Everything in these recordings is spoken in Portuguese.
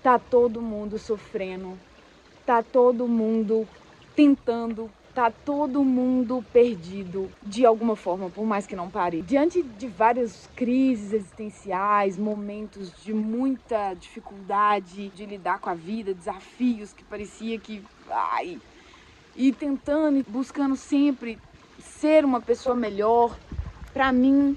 Tá todo mundo sofrendo, tá todo mundo tentando, tá todo mundo perdido de alguma forma, por mais que não pare. Diante de várias crises existenciais, momentos de muita dificuldade de lidar com a vida, desafios que parecia que... e tentando e buscando sempre ser uma pessoa melhor pra mim,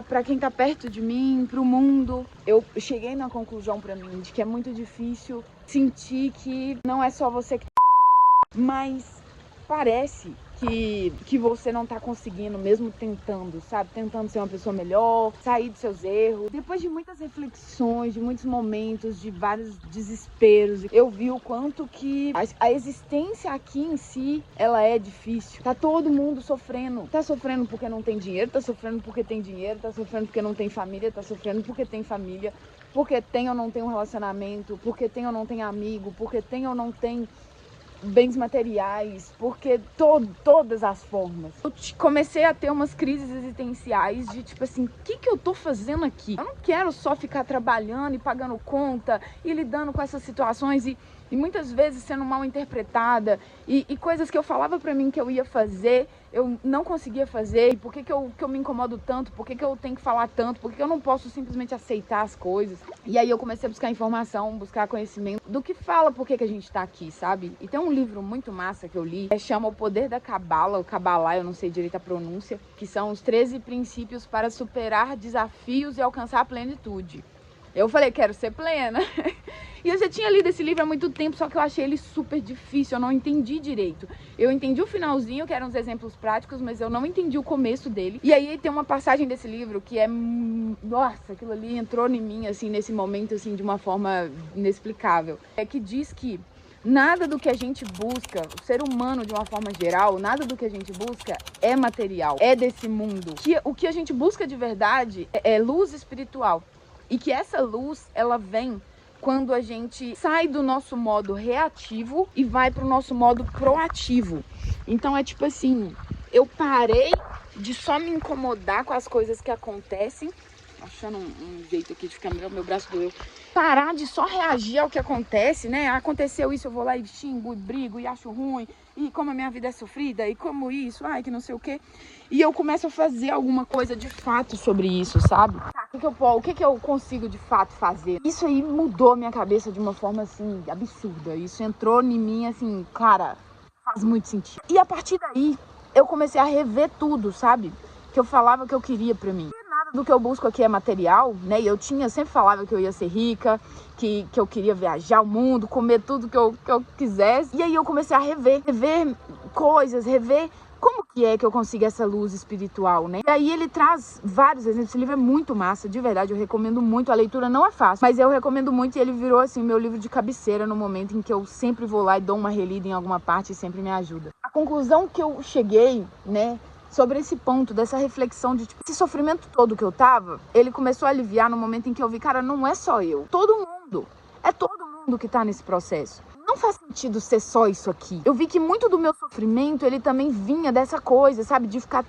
pra quem tá perto de mim, pro mundo. Eu cheguei na conclusão pra mim de que é muito difícil sentir que não é só você que mas parece que você não tá conseguindo, mesmo tentando, sabe? Tentando ser uma pessoa melhor, sair dos seus erros. Depois de muitas reflexões, de muitos momentos, de vários desesperos, eu vi o quanto que a existência aqui em si, ela é difícil. Tá todo mundo sofrendo. Tá sofrendo porque não tem dinheiro, tá sofrendo porque tem dinheiro, tá sofrendo porque não tem família, tá sofrendo porque tem família, porque tem ou não tem um relacionamento, porque tem ou não tem amigo, porque tem ou não tem bens materiais, porque todas as formas. Eu comecei a ter umas crises existenciais de tipo assim, o que eu tô fazendo aqui? Eu não quero só ficar trabalhando e pagando conta e lidando com essas situações e muitas vezes sendo mal interpretada e coisas que eu falava pra mim que eu ia fazer, eu não conseguia fazer. E por que eu me incomodo tanto? Por que eu tenho que falar tanto? Por que eu não posso simplesmente aceitar as coisas? E aí eu comecei a buscar informação, buscar conhecimento do que fala por que a gente tá aqui, sabe? E tem um livro muito massa que eu li, chama O Poder da Cabala, o Kabbalah, eu não sei direito a pronúncia, que são os 13 princípios para superar desafios e alcançar a plenitude. Eu falei, quero ser plena. E eu já tinha lido esse livro há muito tempo, só que eu achei ele super difícil, eu não entendi direito. Eu entendi o finalzinho, que eram os exemplos práticos, mas eu não entendi o começo dele. E aí tem uma passagem desse livro que é... Nossa, aquilo ali entrou em mim, assim, nesse momento, assim, de uma forma inexplicável. É que diz que nada do que a gente busca, o ser humano de uma forma geral, nada do que a gente busca é material, é desse mundo. O que a gente busca de verdade é luz espiritual. E que essa luz, ela vem quando a gente sai do nosso modo reativo e vai pro nosso modo proativo. Então é tipo assim, eu parei de só me incomodar com as coisas que acontecem, achando um jeito aqui de ficar melhor, meu braço doeu. Parar de só reagir ao que acontece, né? Aconteceu isso, eu vou lá e xingo, e brigo, e acho ruim, e como a minha vida é sofrida, e como isso, que não sei o quê. E eu começo a fazer alguma coisa de fato sobre isso, sabe? O que eu consigo de fato fazer? Isso aí mudou minha cabeça de uma forma, assim, absurda. Isso entrou em mim, assim, cara, faz muito sentido. E a partir daí, eu comecei a rever tudo, sabe? Que eu falava que eu queria pra mim. Nada do que eu busco aqui é material, né? E eu sempre falava que eu ia ser rica, que eu queria viajar o mundo, comer tudo que eu quisesse. E aí eu comecei a rever coisas, rever como que é que eu consigo essa luz espiritual, né? E aí ele traz vários exemplos. Esse livro é muito massa, de verdade, eu recomendo muito. A leitura não é fácil, mas eu recomendo muito e ele virou, assim, meu livro de cabeceira no momento em que eu sempre vou lá e dou uma relida em alguma parte e sempre me ajuda. A conclusão que eu cheguei, né, sobre esse ponto, dessa reflexão de, tipo, esse sofrimento todo que eu tava, ele começou a aliviar no momento em que eu vi, cara, não é só eu. Todo mundo que tá nesse processo. Não faz sentido ser só isso aqui. Eu vi que muito do meu sofrimento, ele também vinha dessa coisa, sabe? De ficar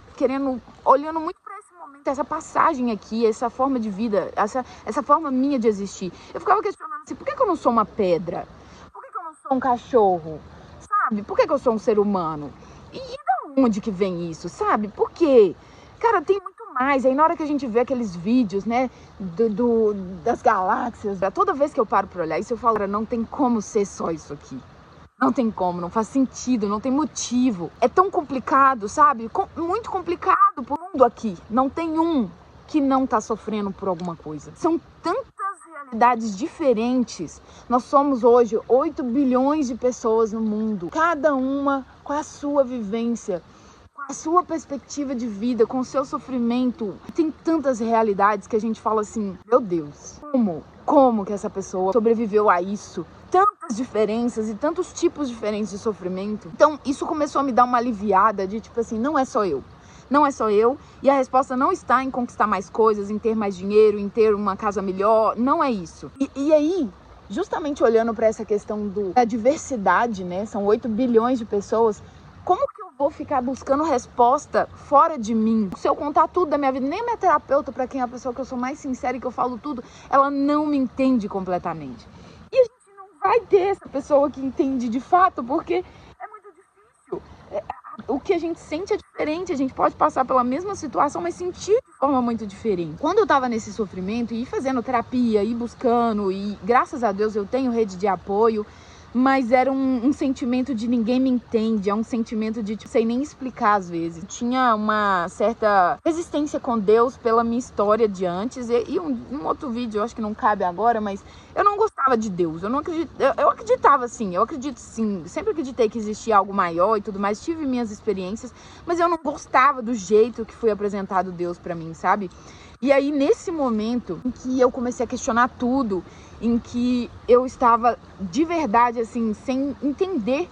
olhando muito pra esse momento, essa passagem aqui, essa forma de vida, essa forma minha de existir. Eu ficava questionando assim, por que eu não sou uma pedra? Por que eu não sou um cachorro? Sabe? Por que eu sou um ser humano? E da onde que vem isso, sabe? Por quê? Cara, tem muito mais. Aí na hora que a gente vê aqueles vídeos, né, das galáxias, toda vez que eu paro pra olhar isso, eu falo, não tem como ser só isso aqui. Não tem como, não faz sentido, não tem motivo. É tão complicado, sabe? Muito complicado pro mundo aqui. Não tem um que não tá sofrendo por alguma coisa. São tantas realidades diferentes. Nós somos hoje 8 bilhões de pessoas no mundo. Cada uma com a sua vivência, a sua perspectiva de vida, com o seu sofrimento. Tem tantas realidades que a gente fala assim, meu Deus, como que essa pessoa sobreviveu a isso? Tantas diferenças e tantos tipos diferentes de sofrimento. Então isso começou a me dar uma aliviada de tipo assim, não é só eu. Não é só eu, e a resposta não está em conquistar mais coisas, em ter mais dinheiro, em ter uma casa melhor, não é isso. E aí, justamente olhando para essa questão da diversidade, né, são 8 bilhões de pessoas, como que eu vou ficar buscando resposta fora de mim. Se eu contar tudo da minha vida, nem a minha terapeuta, pra quem é a pessoa que eu sou mais sincera e que eu falo tudo, ela não me entende completamente. E a gente não vai ter essa pessoa que entende de fato, porque é muito difícil. O que a gente sente é diferente, a gente pode passar pela mesma situação, mas sentir de forma muito diferente. Quando eu tava nesse sofrimento, e fazendo terapia, e buscando, e graças a Deus eu tenho rede de apoio, mas era um sentimento de ninguém me entende, é um sentimento de, tipo, sei nem explicar às vezes. Tinha uma certa resistência com Deus pela minha história de antes, e um outro vídeo, eu acho que não cabe agora, mas eu não gostava de Deus, eu acreditava sim, eu acredito sim, sempre acreditei que existia algo maior e tudo mais, tive minhas experiências, mas eu não gostava do jeito que foi apresentado Deus pra mim, sabe? E aí, nesse momento em que eu comecei a questionar tudo, em que eu estava de verdade, assim, sem entender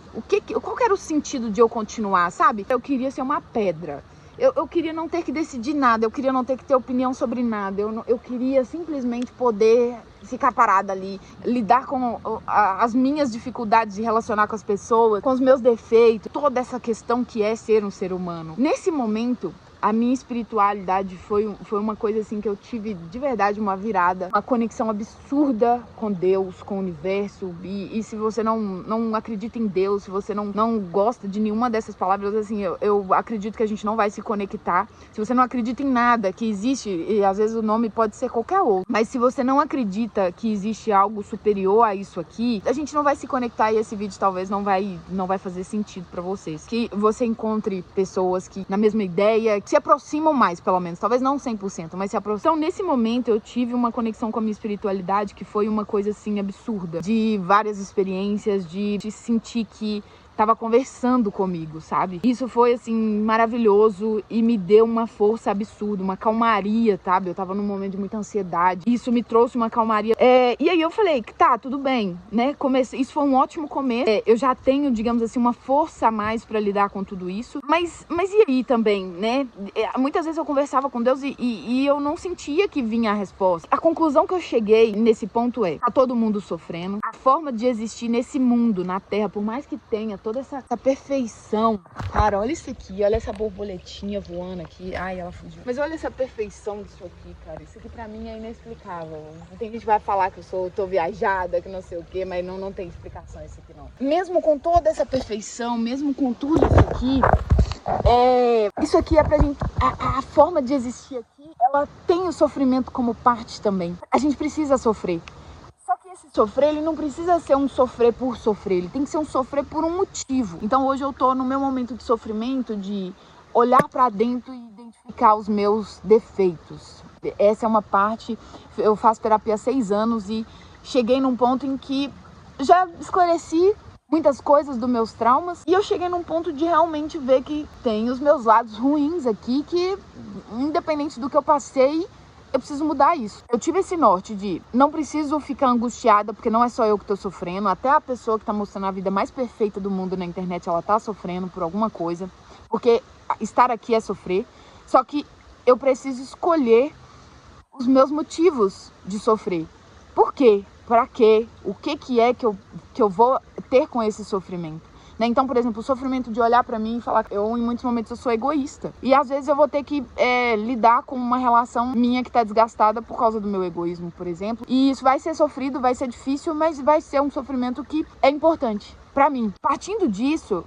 qual que era o sentido de eu continuar, sabe? Eu queria ser uma pedra. Eu queria não ter que decidir nada, eu queria não ter que ter opinião sobre nada, eu queria simplesmente poder ficar parada ali, lidar com as minhas dificuldades de relacionar com as pessoas, com os meus defeitos, toda essa questão que é ser um ser humano. Nesse momento, a minha espiritualidade foi uma coisa assim que eu tive de verdade uma virada, uma conexão absurda com Deus, com o universo. E se você não acredita em Deus, se você não gosta de nenhuma dessas palavras, assim, eu acredito que a gente não vai se conectar. Se você não acredita em nada que existe, e às vezes o nome pode ser qualquer outro, mas se você não acredita que existe algo superior a isso aqui, a gente não vai se conectar e esse vídeo talvez não vai fazer sentido pra vocês. Que você encontre pessoas que na mesma ideia, se aproximam mais, pelo menos, talvez não 100%, mas se aproximam. Então, nesse momento, eu tive uma conexão com a minha espiritualidade que foi uma coisa, assim, absurda. De várias experiências, de sentir que tava conversando comigo, sabe? Isso foi, assim, maravilhoso e me deu uma força absurda, uma calmaria, sabe? Eu tava num momento de muita ansiedade. Isso me trouxe uma calmaria. E aí eu falei, tá, tudo bem, né? Isso foi um ótimo começo. Eu já tenho, digamos assim, uma força a mais pra lidar com tudo isso. Mas e aí também, né? Muitas vezes eu conversava com Deus e eu não sentia que vinha a resposta. A conclusão que eu cheguei nesse ponto tá todo mundo sofrendo. A forma de existir nesse mundo, na Terra, por mais que tenha toda essa perfeição. Cara, olha isso aqui, olha essa borboletinha voando aqui. Ai, ela fugiu. Mas olha essa perfeição disso aqui, cara. Isso aqui pra mim é inexplicável. Tem gente que vai falar que eu tô viajada, que não sei o quê, mas não tem explicação isso aqui, não. Mesmo com toda essa perfeição, mesmo com tudo isso aqui é pra gente... A forma de existir aqui, ela tem o sofrimento como parte também. A gente precisa sofrer. Esse sofrer, ele não precisa ser um sofrer por sofrer, ele tem que ser um sofrer por um motivo. Então hoje eu tô no meu momento de sofrimento, de olhar pra dentro e identificar os meus defeitos. Essa é uma parte, eu faço terapia há 6 anos e cheguei num ponto em que já esclareci muitas coisas dos meus traumas e eu cheguei num ponto de realmente ver que tem os meus lados ruins aqui, que independente do que eu passei, eu preciso mudar isso. Eu tive esse norte de não preciso ficar angustiada, porque não é só eu que tô sofrendo. Até a pessoa que tá mostrando a vida mais perfeita do mundo na internet, ela tá sofrendo por alguma coisa. Porque estar aqui é sofrer. Só que eu preciso escolher os meus motivos de sofrer. Por quê? Pra quê? O que é que eu vou ter com esse sofrimento? Então, por exemplo, o sofrimento de olhar pra mim e falar que em muitos momentos eu sou egoísta. E às vezes eu vou ter que lidar com uma relação minha que tá desgastada por causa do meu egoísmo, por exemplo. E isso vai ser sofrido, vai ser difícil, mas vai ser um sofrimento que é importante pra mim. Partindo disso,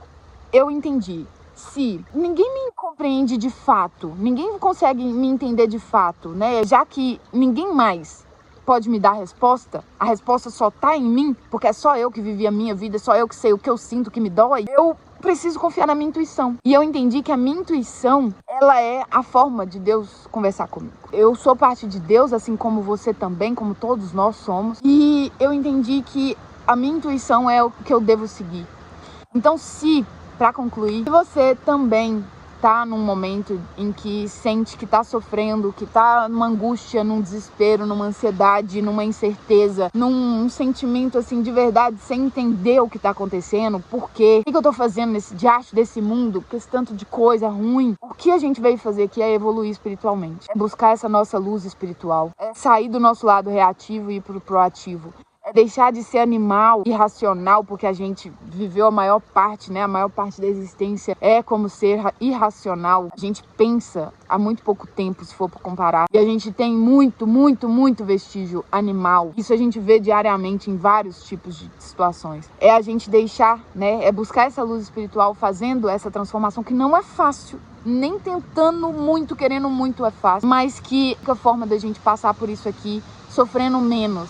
eu entendi. Se ninguém me compreende de fato, ninguém consegue me entender de fato, né? Já que ninguém mais pode me dar a resposta só tá em mim, porque é só eu que vivi a minha vida, é só eu que sei o que eu sinto, o que me dói, eu preciso confiar na minha intuição. E eu entendi que a minha intuição, ela é a forma de Deus conversar comigo. Eu sou parte de Deus, assim como você também, como todos nós somos, e eu entendi que a minha intuição é o que eu devo seguir. Então, pra concluir, se você também tá num momento em que sente que tá sofrendo, que tá numa angústia, num desespero, numa ansiedade, numa incerteza, num sentimento assim de verdade, sem entender o que tá acontecendo, por quê? O que eu tô fazendo diante desse mundo, com esse tanto de coisa ruim? O que a gente veio fazer aqui é evoluir espiritualmente, é buscar essa nossa luz espiritual, é sair do nosso lado reativo e ir pro proativo. É deixar de ser animal, irracional, porque a gente viveu a maior parte, né? A maior parte da existência é como ser irracional. A gente pensa há muito pouco tempo, se for para comparar. E a gente tem muito, muito, muito vestígio animal. Isso a gente vê diariamente em vários tipos de situações. É a gente deixar, né? É buscar essa luz espiritual fazendo essa transformação que não é fácil. Nem tentando muito, querendo muito é fácil. Mas que a forma da gente passar por isso aqui, sofrendo menos,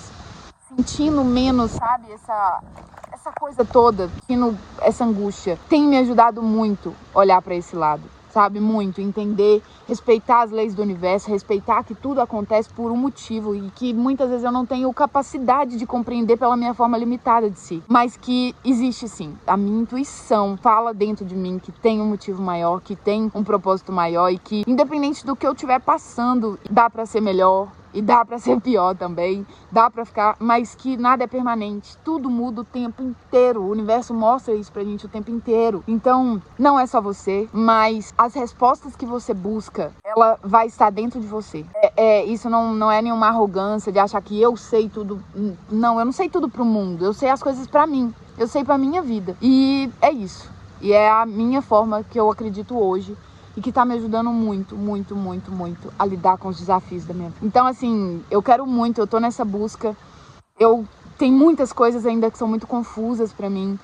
sentindo menos, sabe? Essa coisa toda, sentindo essa angústia. Tem me ajudado muito olhar para esse lado, sabe? Muito. Entender, respeitar as leis do universo, respeitar que tudo acontece por um motivo e que muitas vezes eu não tenho capacidade de compreender pela minha forma limitada de si. Mas que existe sim. A minha intuição fala dentro de mim que tem um motivo maior, que tem um propósito maior e que, independente do que eu estiver passando, dá para ser melhor. E dá pra ser pior também, dá pra ficar, mas que nada é permanente, tudo muda o tempo inteiro, o universo mostra isso pra gente o tempo inteiro. Então, não é só você, mas as respostas que você busca, ela vai estar dentro de você. Isso não é nenhuma arrogância de achar que eu sei tudo. Não, eu não sei tudo pro mundo, eu sei as coisas pra mim, eu sei pra minha vida. E é isso, e é a minha forma que eu acredito hoje. E que tá me ajudando muito, muito, muito, muito a lidar com os desafios da minha vida. Então, assim, eu quero muito, eu tô nessa busca. Tem muitas coisas ainda que são muito confusas pra mim.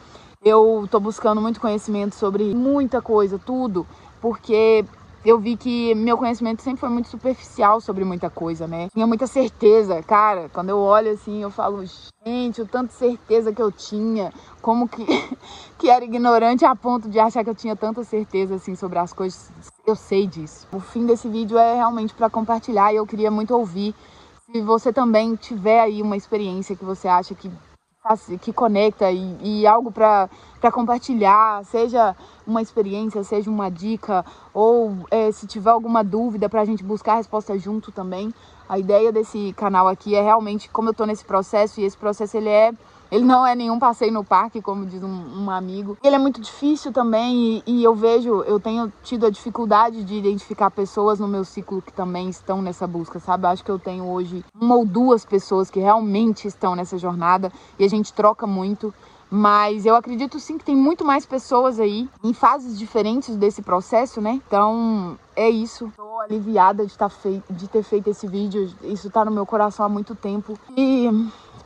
Eu tô buscando muito conhecimento sobre muita coisa, tudo. Porque eu vi que meu conhecimento sempre foi muito superficial sobre muita coisa, né? Tinha muita certeza, cara. Quando eu olho assim, eu falo, gente, o tanto de certeza que eu tinha. Como que era ignorante a ponto de achar que eu tinha tanta certeza assim sobre as coisas. Eu sei disso. O fim desse vídeo é realmente para compartilhar e eu queria muito ouvir. Se você também tiver aí uma experiência que você acha que conecta e algo para compartilhar, seja uma experiência, seja uma dica, ou se tiver alguma dúvida para a gente buscar a resposta junto também. A ideia desse canal aqui é realmente, como eu tô nesse processo, e esse processo ele não é nenhum passeio no parque, como diz um amigo. Ele é muito difícil também e eu tenho tido a dificuldade de identificar pessoas no meu ciclo que também estão nessa busca, sabe? Eu acho que eu tenho hoje uma ou duas pessoas que realmente estão nessa jornada e a gente troca muito. Mas eu acredito sim que tem muito mais pessoas aí em fases diferentes desse processo, né? Então é isso. Tô aliviada de ter feito esse vídeo. Isso tá no meu coração há muito tempo. E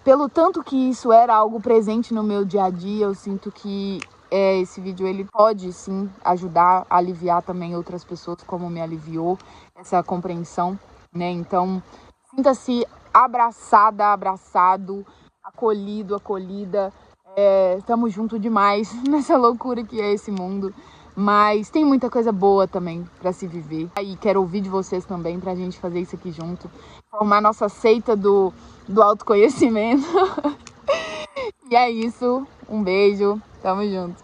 pelo tanto que isso era algo presente no meu dia a dia, eu sinto que esse vídeo ele pode sim ajudar a aliviar também outras pessoas, como me aliviou essa compreensão, né? Então sinta-se abraçada, abraçado, acolhido, acolhida. Estamos juntos demais nessa loucura que é esse mundo. Mas tem muita coisa boa também para se viver. E quero ouvir de vocês também pra gente fazer isso aqui junto. Formar nossa seita do autoconhecimento. E é isso. Um beijo. Tamo junto.